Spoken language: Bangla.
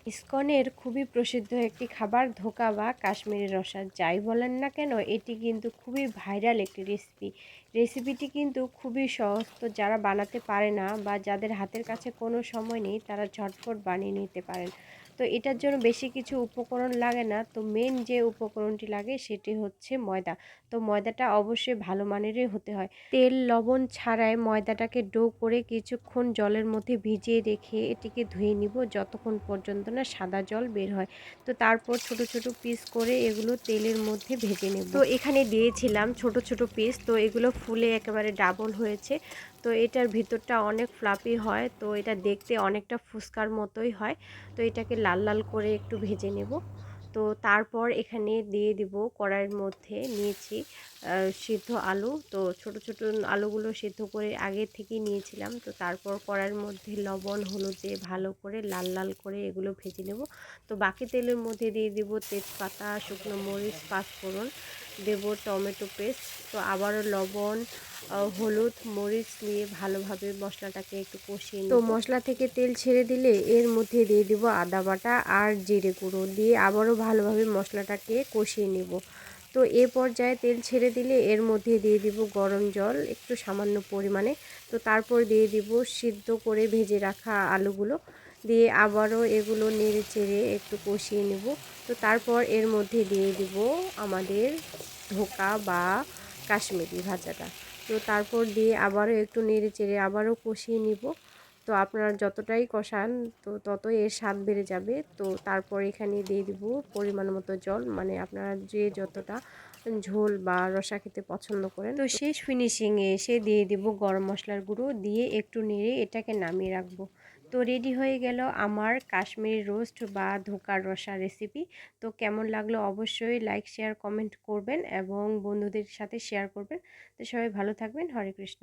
ইসকনের খুবই প্রসিদ্ধ একটি খাবার ধোকা বা কাশ্মীরি রসা, যাই বলেন না কেন এটি কিন্তু খুবই ভাইরাল একটি রেসিপিটি কিন্তু খুবই সহজ। তো যারা বানাতে পারে না বা যাদের হাতের কাছে কোনো সময় নেই তারা ঝটপট বানিয়ে নিতে পারেন। তো এটার জন্য বেশি কিছু উপকরণ লাগে না, তো মেন যে উপকরণটি লাগে সেটি হচ্ছে ময়দা। তো ময়দাটা অবশ্যই ভালো মানেরই হতে হয়। তেল লবণ ছাড়াই ময়দাটাকে ডো করে কিছুক্ষণ জলের মধ্যে ভিজিয়ে রেখে এটিকে ধুয়ে নিব যতক্ষণ পর্যন্ত না সাদা জল বের হয়। তো তারপর ছোট ছোট পিস করে এগুলো তেলের মধ্যে ভেজে নেব। তো এখানে দিয়েছিলাম ছোট ছোট পিস, তো এগুলো ফুলে একেবারে ডাবল হয়েছে। তো এটার ভিতরটা অনেক ফ্লাপি হয়, তো এটা দেখতে অনেকটা ফুচকার মতোই হয়। তো এটাকে লাল লাল করে একটু ভেজে নেব। তো তারপর এখানে দিয়ে দিব, কড়াইয়ের মধ্যে নিয়েছি সিদ্ধ আলু। তো ছোট ছোট আলুগুলো সিদ্ধ করে আগে থেকেই নিয়েছিলাম। তো তারপর কড়াইয়ের মধ্যে লবণ হলুদ দিয়ে ভালো করে লাল লাল করে এগুলো ভেজে নেব। তো বাকি তেলের মধ্যে দিয়ে দিব তেজপাতা, শুকনো মরিচ, পাঁচফোড়ন, দেব টমেটো পেস্ট। তো আবারও লবণ, হলুদ, মরিচ দিয়ে ভালোভাবে মশলাটাকে একটু কষিয়ে নেব। তো মশলা থেকে তেল ছেড়ে দিলে এর মধ্যে দিয়ে দিব আদা বাটা আর জিরে গুঁড়ো দিয়ে আবারও ভালোভাবে মশলাটাকে কষিয়ে নেব। তো এ পর্যায়ে তেল ছেড়ে দিলে এর মধ্যে দিয়ে দিব গরম জল একটু সামান্য পরিমাণে। তো তারপর দিয়ে দিব সিদ্ধ করে ভেজে রাখা আলুগুলো, দিয়ে আবারও এগুলো নেড়ে চেড়ে একটু কষিয়ে নেব। তো তারপর এর মধ্যে দিয়ে দিব আমাদের ধোকা বা কাশ্মীরি ভাজাটা। তো তারপর দিয়ে আবারও একটু নেড়ে চেড়ে আবারও কষিয়ে নিব। তো আপনারা যতটাই কষান তো ততই এর স্বাদ বেড়ে যাবে। তো তারপর এখানে দিয়ে দিব পরিমাণ মতো জল, মানে আপনারা যে যতটা ঝোল বা রসা খেতে পছন্দ করেন। তো শেষ ফিনিশিংয়ে এসে দিয়ে দিব গরম মশলার গুঁড়ো, দিয়ে একটু নেড়ে এটাকে নামিয়ে রাখবো। তো রেডি হয়ে গেল আমার কাশ্মীরি রোস্ট বা ধোকার রসা রেসিপি। তো কেমন লাগলো অবশ্যই লাইক শেয়ার কমেন্ট করবেন এবং বন্ধুদের সাথে শেয়ার করবেন। তো সবাই ভালো থাকবেন। হরে কৃষ্ণ।